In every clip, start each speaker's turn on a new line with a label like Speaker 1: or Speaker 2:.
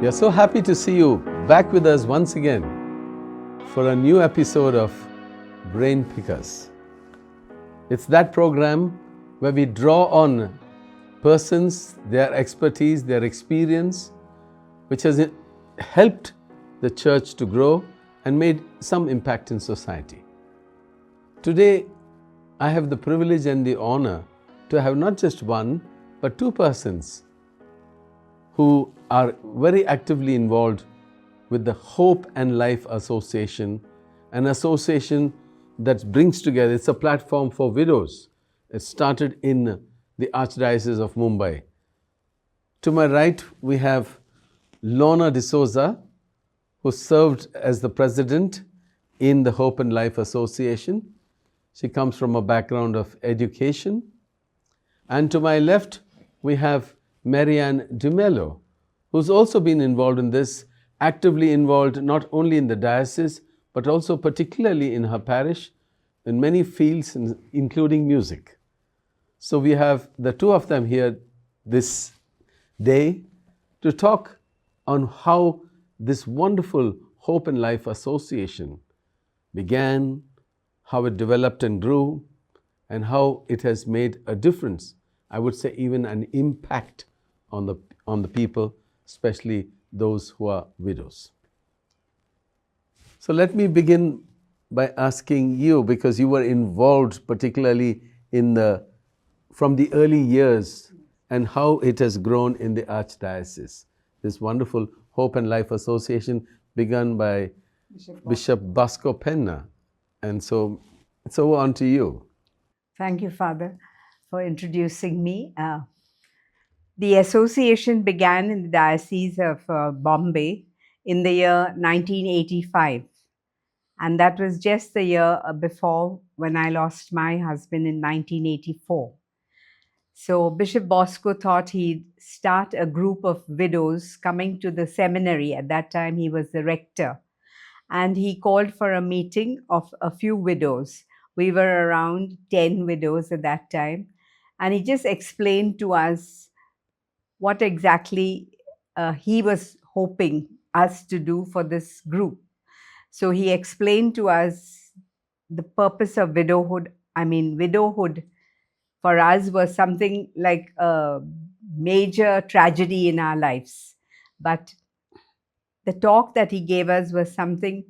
Speaker 1: We are so happy to see you back with us once again for a new episode of Brain Pickers. It's that program where we draw on persons, their expertise, their experience, which has helped the church to grow and made some impact in society. Today, I have the privilege and the honor to have not just one, but two persons who are very actively involved with the Hope and Life Association, an association that brings together, it's a platform for widows. It started in the Archdiocese of Mumbai. To my right, we have Lorna D'Souza, who served as the president in the Hope and Life Association. She comes from a background of education. And to my left, we have Maryanne who's also been involved in this, actively involved not only in the diocese, but also particularly in her parish, in many fields, including music. So we have the two of them here this day to talk on how this wonderful Hope and Life Association began, how it developed and grew, and how it has made a difference, I would say even an impact on the people, especially those who are widows. So let me begin by asking you, because you were involved particularly from the early years, and how it has grown in the Archdiocese. This wonderful Hope and Life Association begun by Bishop Bosco Penna. And so it's over on to you.
Speaker 2: Thank you, Father, for introducing me. The association began in the Diocese of Bombay in the year 1985. And that was just the year before when I lost my husband in 1984. So Bishop Bosco thought he'd start a group of widows coming to the seminary. At that time, he was the rector. And he called for a meeting of a few widows. We were around 10 widows at that time. And he just explained to us what exactly he was hoping us to do for this group. So he explained to us the purpose of widowhood. I mean, widowhood for us was something like a major tragedy in our lives. But the talk that he gave us was something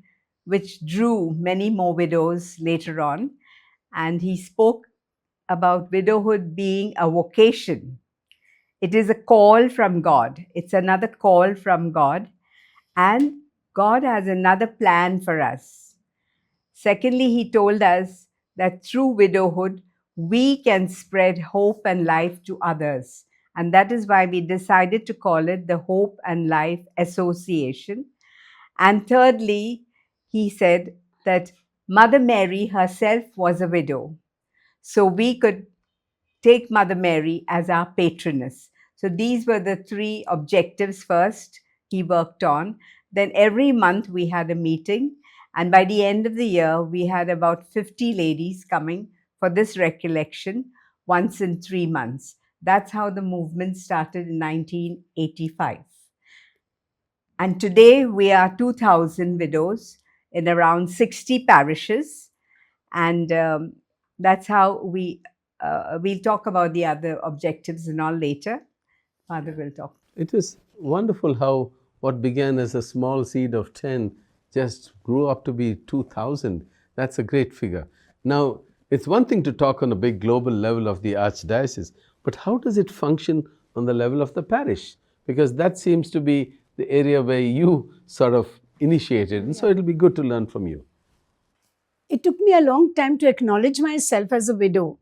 Speaker 2: which drew many more widows later on. And he spoke about widowhood being a vocation. It is a call from God. It's another call from God. And God has another plan for us. Secondly, he told us that through widowhood, we can spread hope and life to others. And that is why we decided to call it the Hope and Life Association. And thirdly, he said that Mother Mary herself was a widow. So we could take Mother Mary as our patroness. So these were the three objectives first he worked on. Then every month we had a meeting. And by the end of the year, we had about 50 ladies coming for this recollection once in 3 months. That's how the movement started in 1985. And today we are 2,000 widows in around 60 parishes. And that's how we'll talk about the other objectives and all later. Father will talk.
Speaker 1: It is wonderful how what began as a small seed of 10 just grew up to be 2,000. That's a great figure. Now, it's one thing to talk on a big global level of the Archdiocese, but how does it function on the level of the parish? Because that seems to be the area where you sort of initiated, and so it'll be good to learn from you.
Speaker 3: It took me a long time to acknowledge myself as a widow.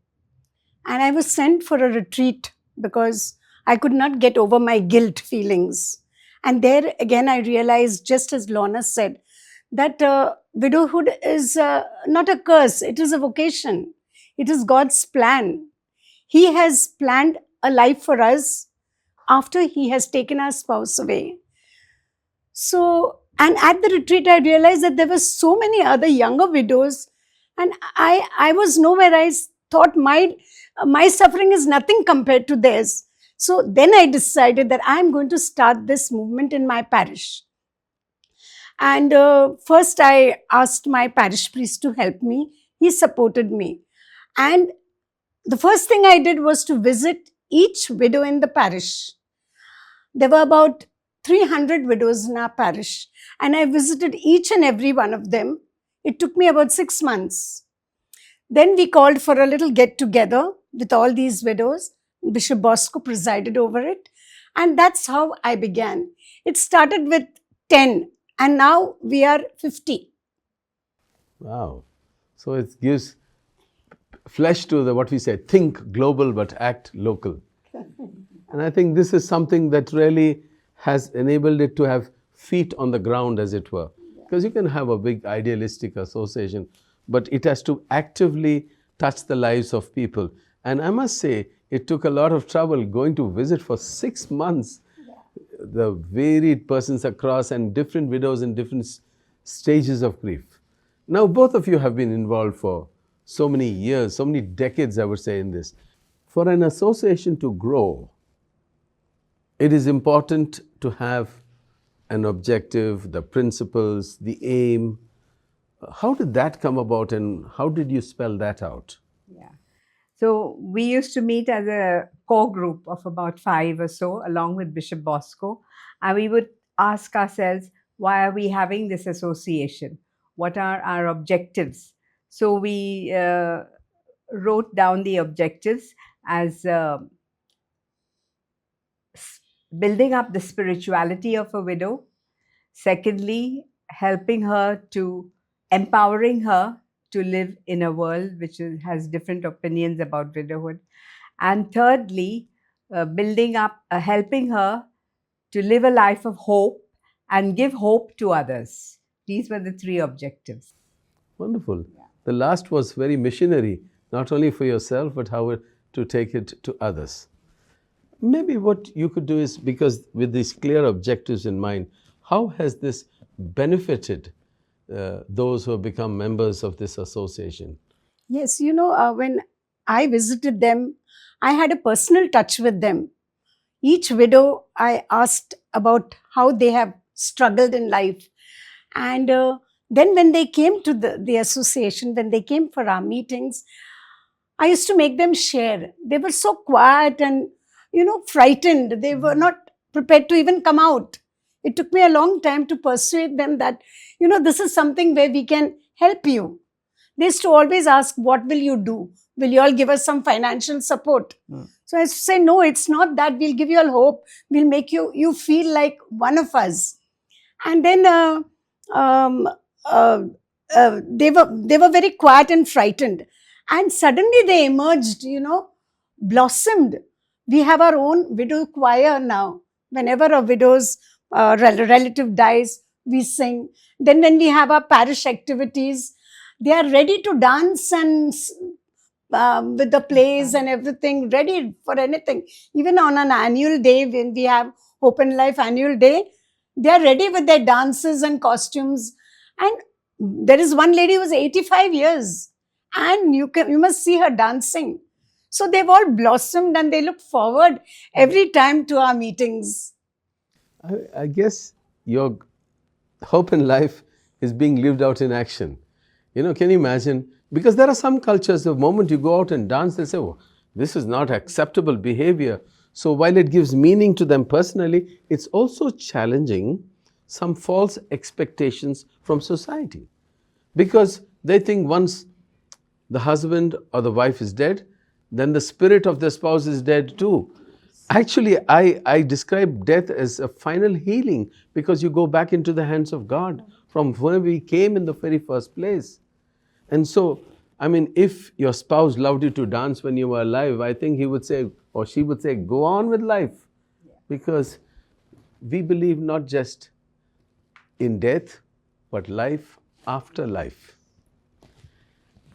Speaker 3: And I was sent for a retreat because I could not get over my guilt feelings. And there again, I realized, just as Lorna said, that widowhood is not a curse, it is a vocation. It is God's plan. He has planned a life for us after He has taken our spouse away. So, and at the retreat, I realized that there were so many other younger widows, and I was nowhere. I thought my suffering is nothing compared to theirs. So then I decided that I'm going to start this movement in my parish. And first I asked my parish priest to help me. He supported me. And the first thing I did was to visit each widow in the parish. There were about 300 widows in our parish, and I visited each and every one of them. It took me about 6 months. Then we called for a little get together with all these widows. Bishop Bosco presided over it, and that's how I began. It started with 10, and now we are 50.
Speaker 1: Wow. So it gives flesh to the, what we say, think global but act local. And I think this is something that really has enabled it to have feet on the ground, as it were. Because you can have a big idealistic association, but it has to actively touch the lives of people. And I must say, it took a lot of trouble going to visit for 6 months the varied persons across and different widows in different stages of grief. Now, both of you have been involved for so many years, so many decades, I would say, in this. For an association to grow, it is important to have an objective, the principles, the aim. How did that come about, and how did you spell that out?
Speaker 2: Yeah. So we used to meet as a core group of about 5 or so, along with Bishop Bosco, and we would ask ourselves, why are we having this association? What are our objectives? So we wrote down the objectives as building up the spirituality of a widow. Secondly, helping her to, empowering her to live in a world which has different opinions about widowhood. And thirdly, building up, helping her to live a life of hope and give hope to others. These were the 3 objectives.
Speaker 1: Wonderful. Yeah. The last was very missionary, not only for yourself, but how to take it to others. Maybe what you could do is, because with these clear objectives in mind, how has this benefited those who have become members of this association?
Speaker 3: Yes, when I visited them, I had a personal touch with them. Each widow, I asked about how they have struggled in life. And then when they came to the association, when they came for our meetings, I used to make them share. They were so quiet and, frightened. They were not prepared to even come out. It took me a long time to persuade them that, this is something where we can help you. They used to always ask, what will you do? Will you all give us some financial support? So I used to say, no, it's not that. We'll give you all hope. We'll make you feel like one of us. And then they were very quiet and frightened. And suddenly they emerged, blossomed. We have our own widow choir now. Whenever a widow's relative dies, we sing. Then when we have our parish activities, they are ready to dance and with the plays and everything, ready for anything. Even on an annual day, when we have Hope and Life annual day, they are ready with their dances and costumes. And there is one lady who is 85 years, and you must see her dancing. So they've all blossomed, and they look forward every time to our meetings.
Speaker 1: I guess your hope in life is being lived out in action. Can you imagine? Because there are some cultures, the moment you go out and dance, they say, oh, this is not acceptable behavior. So while it gives meaning to them personally, it's also challenging some false expectations from society. Because they think once the husband or the wife is dead, then the spirit of the spouse is dead too. Actually, I describe death as a final healing, because you go back into the hands of God from where we came in the very first place. And so, if your spouse loved you to dance when you were alive, I think he would say, or she would say, go on with life. Because we believe not just in death, but life after life.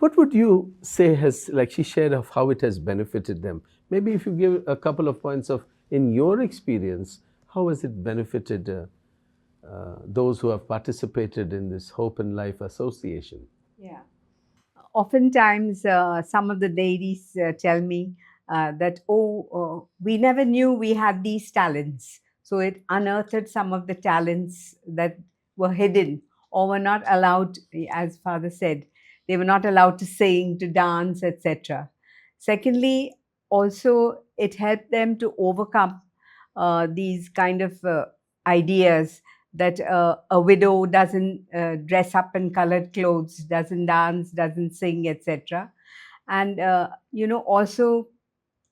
Speaker 1: What would you say has, like she shared, of how it has benefited them? Maybe if you give a couple of points of, in your experience, how has it benefited those who have participated in this Hope and Life Association?
Speaker 2: Yeah. Oftentimes, some of the ladies tell me that, we never knew we had these talents. So it unearthed some of the talents that were hidden or were not allowed, as Father said, they were not allowed to sing, to dance, etc. Secondly, also it helped them to overcome these kind of ideas that a widow doesn't dress up in colored clothes, doesn't dance, doesn't sing, etc. And also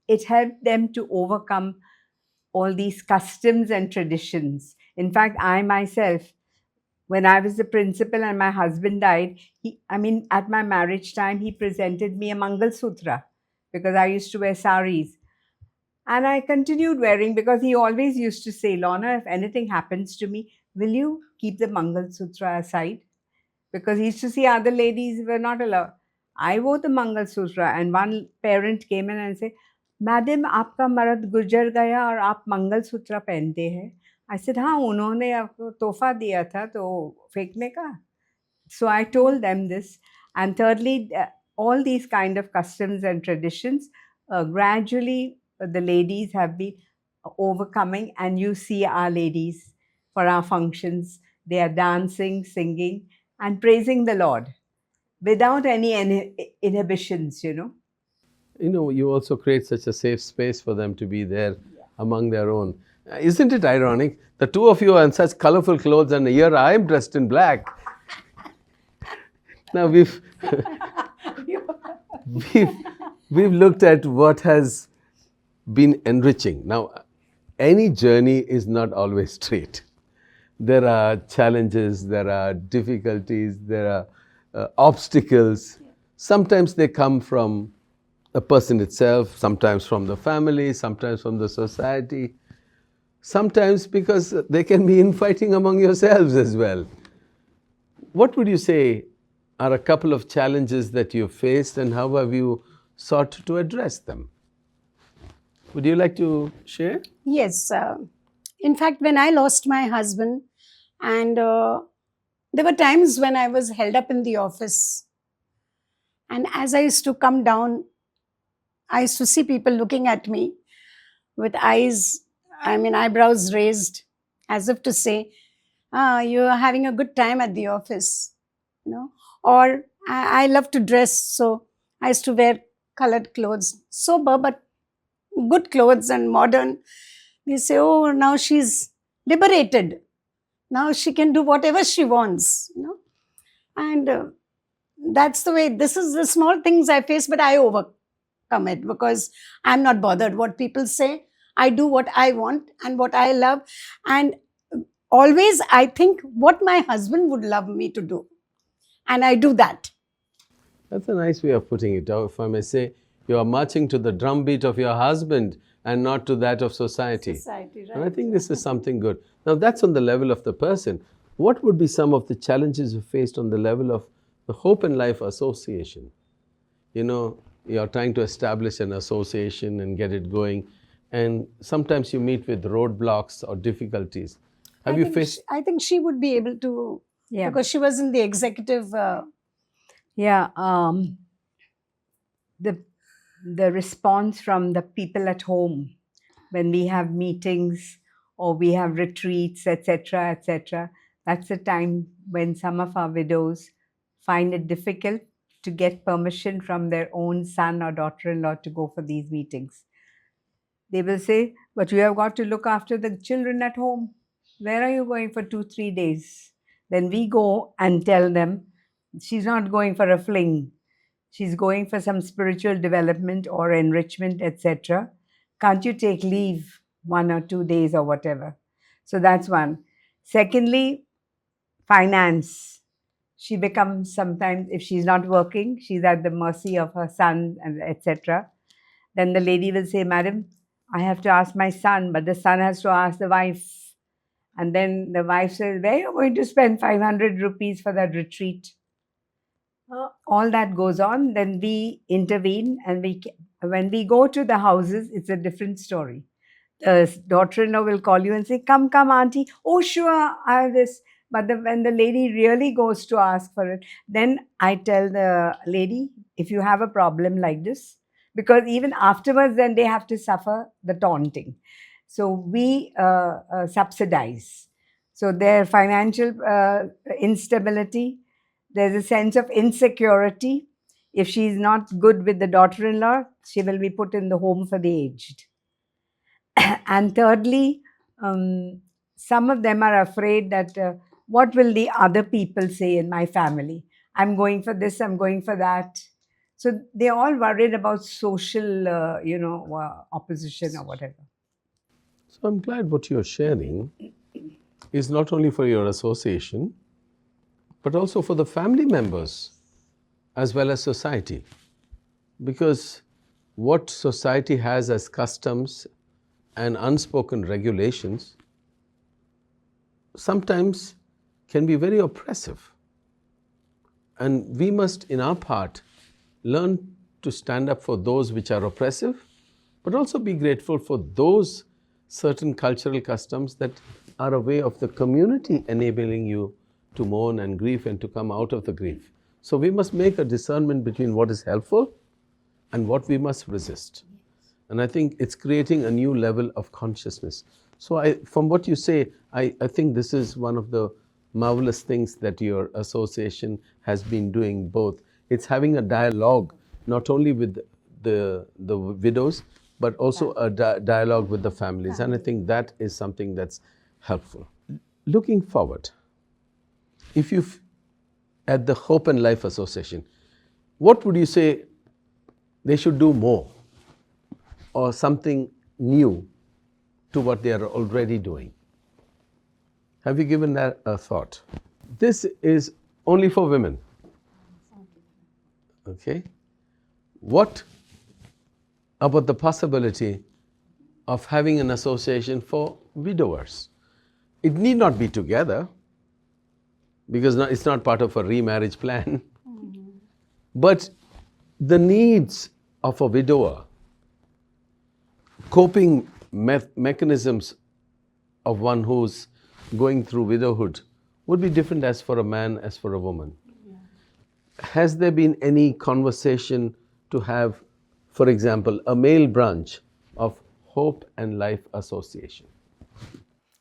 Speaker 2: it helped them to overcome all these customs and traditions. In fact, I myself, when I was the principal and my husband died, at my marriage time, he presented me a Mangal Sutra because I used to wear saris. And I continued wearing because he always used to say, Lorna, if anything happens to me, will you keep the Mangal Sutra aside? Because he used to see other ladies were not allowed. I wore the Mangal Sutra, and one parent came in and said, Madam, आपका मर्द गुजर गया और आप मंगल सूत्र पहनते हैं. I said, हाँ, उन्होंने आपको तोहफा दिया था तो फेंकने का. So I told them this. And thirdly, all these kind of customs and traditions, gradually the ladies have been overcoming, and you see our ladies for our functions. They are dancing, singing, and praising the Lord without any inhibitions,
Speaker 1: You also create such a safe space for them to be there among their own. Isn't it ironic? The two of you are in such colorful clothes, and here I am dressed in black. Now we've looked at what has been enriching. Now, any journey is not always straight. There are challenges, there are difficulties, there are obstacles. Sometimes they come from the person itself, sometimes from the family, sometimes from the society, sometimes because they can be infighting among yourselves as well. What would you say are a couple of challenges that you faced, and how have you sought to address them? Would you like to share?
Speaker 3: Yes. In fact, when I lost my husband, and there were times when I was held up in the office, and as I used to come down, I used to see people looking at me with eyebrows raised, as if to say, you're having a good time at the office, Or I love to dress, so I used to wear colored clothes, sober but good clothes and modern. They say, oh, now she's liberated. Now she can do whatever she wants, And that's the way, this is the small things I face, but I overcome it because I'm not bothered what people say. I do what I want and what I love. And always I think what my husband would love me to do. And I do that.
Speaker 1: That's a nice way of putting it. If I may say, you are marching to the drumbeat of your husband and not to that of society.
Speaker 3: Right.
Speaker 1: And I think this is something good. Now, that's on the level of the person. What would be some of the challenges you faced on the level of the Hope and Life Association? You're trying to establish an association and get it going, and sometimes you meet with roadblocks or difficulties. Have you faced?
Speaker 3: I think she would be able to, because she was in the executive.
Speaker 2: The response from the people at home when we have meetings or we have retreats, etc., that's the time when some of our widows find it difficult to get permission from their own son or daughter-in-law to go for these meetings. They will say, but you have got to look after the children at home. Where are you going for 2-3 days? Then we go and tell them, she's not going for a fling. She's going for some spiritual development or enrichment, etc. Can't you take leave 1 or 2 days or whatever? So that's one. Secondly, finance. She becomes sometimes, if she's not working, she's at the mercy of her son, and etc. Then the lady will say, Madam, I have to ask my son, but the son has to ask the wife. And then the wife says, where are you going to spend 500 rupees for that retreat? All that goes on. Then we intervene, and when we go to the houses, it's a different story. The daughter-in-law will call you and say, come, auntie. Oh, sure, I have this. But when the lady really goes to ask for it, then I tell the lady, if you have a problem like this, because even afterwards, then they have to suffer the taunting. So we subsidize. So their financial instability, there's a sense of insecurity. If she's not good with the daughter-in-law, she will be put in the home for the aged. And thirdly, some of them are afraid that what will the other people say in my family? I'm going for this, I'm going for that. So they're all worried about social, opposition or whatever.
Speaker 1: So I'm glad what you're sharing is not only for your association, but also for the family members as well as society. Because what society has as customs and unspoken regulations sometimes can be very oppressive. And we must, in our part, learn to stand up for those which are oppressive, but also be grateful for those certain cultural customs that are a way of the community enabling you to mourn and grieve and to come out of the grief. So we must make a discernment between what is helpful and what we must resist. And I think it's creating a new level of consciousness. So from what you say, I think this is one of the marvelous things that your association has been doing both. It's having a dialogue, not only with the widows, but also a dialogue with the families. And I think that is something that's helpful. Looking forward, if you've at the Hope and Life Association, what would you say they should do more or something new to what they are already doing? Have you given that a thought? This is only for women. Okay. What about the possibility of having an association for widowers? It need not be together, because it's not part of a remarriage plan. But the needs of a widower, coping mechanisms of one who's going through widowhood would be different as for a man as for a woman. Has there been any conversation to have, for example, a male branch of Hope and Life Association?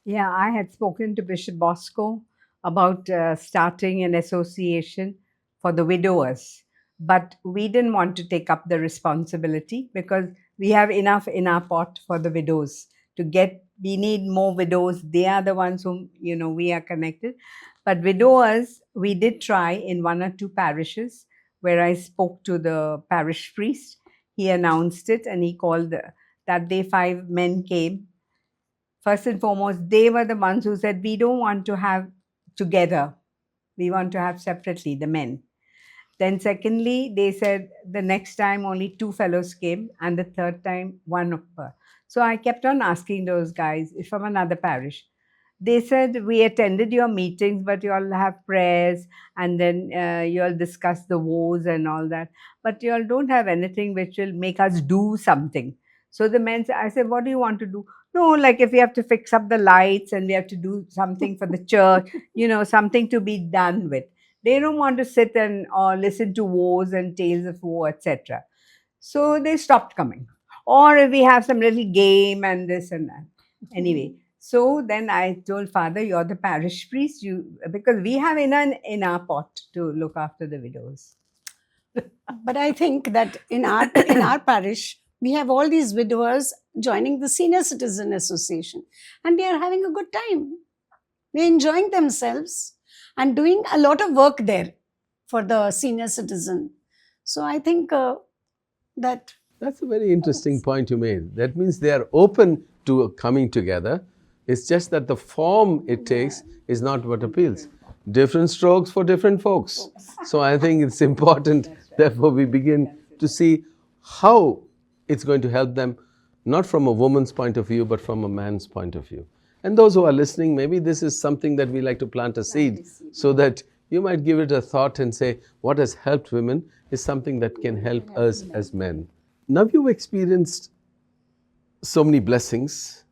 Speaker 2: Yeah, I had spoken to Bishop Bosco about starting an association for the widowers, but we didn't want to take up the responsibility because we have enough in our pot for the widows to get. We need more widows. They are the ones whom we are connected. But widowers, we did try in 1 or 2 parishes where I spoke to the parish priest. He announced it and he called. That day 5 men came. First and foremost, they were the ones who said, we don't want to have together. We want to have separately, the men. Then secondly, they said the next time only 2 fellows came and the third time 1 of her. So I kept on asking those guys from another parish. They said, we attended your meetings, but you all have prayers and then you all discuss the woes and all that. But you all don't have anything which will make us do something. So the men said, I said, what do you want to do? No, like if we have to fix up the lights and we have to do something for the church, something to be done with. They don't want to sit and or listen to woes and tales of woe, etc. So they stopped coming. Or if we have some little game and this and that. Anyway, so then I told Father, you're the parish priest, because we have in our pot to look after the widows.
Speaker 3: But I think that in our parish, we have all these widowers joining the Senior Citizen Association, and they are having a good time. They're enjoying themselves and doing a lot of work there for the senior citizen. So I think that...
Speaker 1: That's a very interesting point you made. That means they are open to coming together. It's just that the form it takes is not what appeals. Different strokes for different folks. So I think it's important, therefore, we begin to see how it's going to help them, not from a woman's point of view, but from a man's point of view. And those who are listening, maybe this is something that we like to plant a seed so that you might give it a thought and say, what has helped women is something that can help us as men. Now you've experienced so many blessings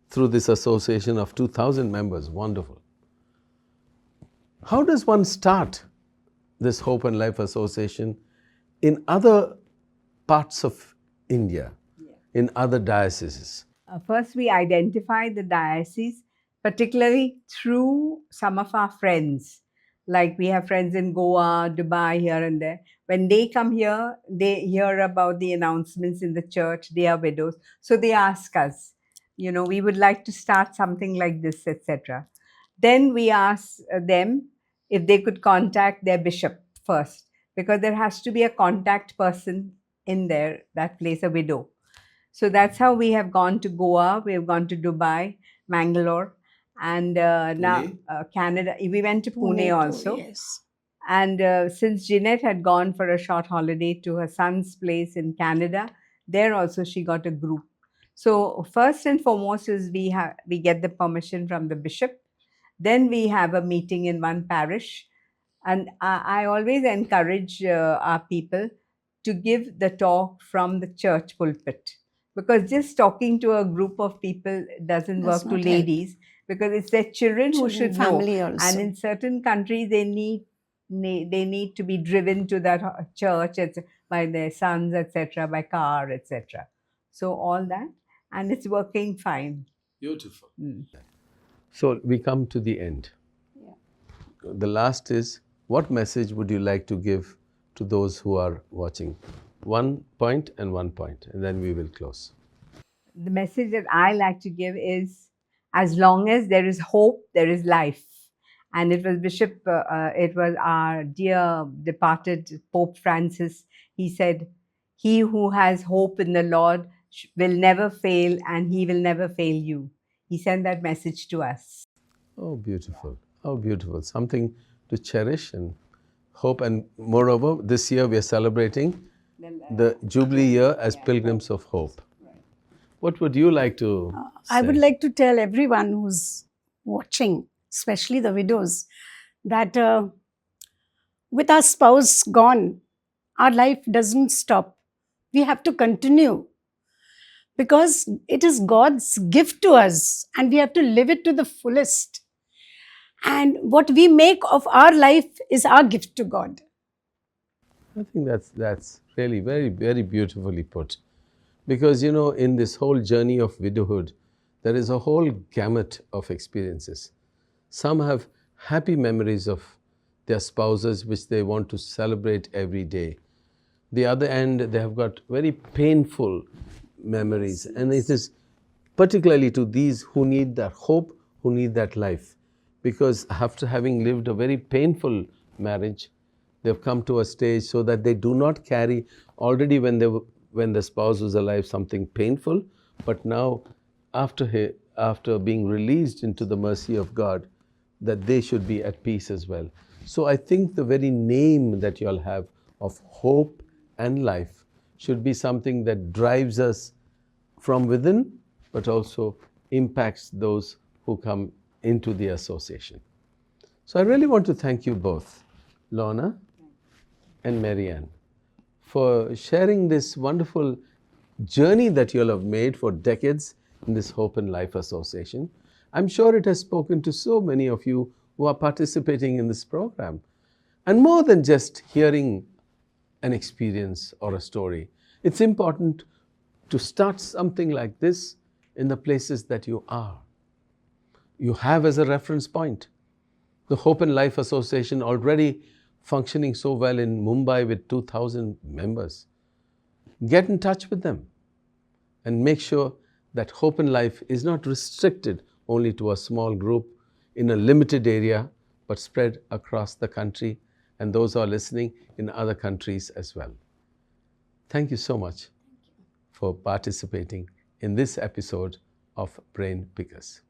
Speaker 1: through this association of 2,000 members. Wonderful. How does one start this Hope and Life Association in other parts of India, in other dioceses?
Speaker 2: First, we identify the diocese, particularly through some of our friends. Like we have friends in Goa, Dubai, here and there. When they come here, they hear about the announcements in the church. They are widows. So they ask us, we would like to start something like this, etc. Then we ask them if they could contact their bishop first, because there has to be a contact person in there that plays a widow. So that's how we have gone to Goa, we have gone to Dubai, Mangalore, and now Canada. We went to Pune
Speaker 3: too,
Speaker 2: also.
Speaker 3: yes.
Speaker 2: And since Jeanette had gone for a short holiday to her son's place in Canada, there also she got a group. So first and foremost is we get the permission from the bishop. Then we have a meeting in one parish. And I always encourage our people to give the talk from the church pulpit, because just talking to a group of people doesn't
Speaker 3: Does
Speaker 2: work to
Speaker 3: not help.
Speaker 2: ladies, because it's their children who should know.
Speaker 3: Family also.
Speaker 2: And in certain countries, they need to be driven to that church by their sons, etc., by car, etc. So all that, and it's working fine.
Speaker 1: Beautiful. So we come to the end. The last is, what message would you like to give to those who are watching? One point, and then we will close.
Speaker 2: The message that I like to give is, as long as there is hope, there is life. And it was our dear departed Pope Francis. He said, he who has hope in the Lord will never fail, and he will never fail you. He sent that message to us.
Speaker 1: Oh, beautiful. Oh, beautiful. Something to cherish and hope. And moreover, this year we are celebrating the Jubilee year as Pilgrims of Hope. What would you like to say?
Speaker 3: I would like to tell everyone who's watching, especially the widows, that with our spouse gone, our life doesn't stop. We have to continue, because it is God's gift to us and we have to live it to the fullest. And what we make of our life is our gift to God.
Speaker 1: I think that's really very, very beautifully put. Because, in this whole journey of widowhood, there is a whole gamut of experiences. Some have happy memories of their spouses, which they want to celebrate every day. The other end, they have got very painful memories. And it is particularly to these who need that hope, who need that life. Because after having lived a very painful marriage, they've come to a stage so that they do not carry already when the spouse was alive something painful, but now after being released into the mercy of God, that they should be at peace as well. So I think the very name that you all have of hope and life should be something that drives us from within, but also impacts those who come into the association. So I really want to thank you both, Lorna and Maryanne, for sharing this wonderful journey that you all have made for decades in this Hope and Life Association. I'm sure it has spoken to so many of you who are participating in this program. And more than just hearing an experience or a story, it's important to start something like this in the places that you are. You have as a reference point the Hope and Life Association, already functioning so well in Mumbai with 2,000 members. Get in touch with them and make sure that Hope and Life is not restricted only to a small group in a limited area, but spread across the country, and those who are listening in other countries as well. Thank you so much for participating in this episode of Brain Pickers.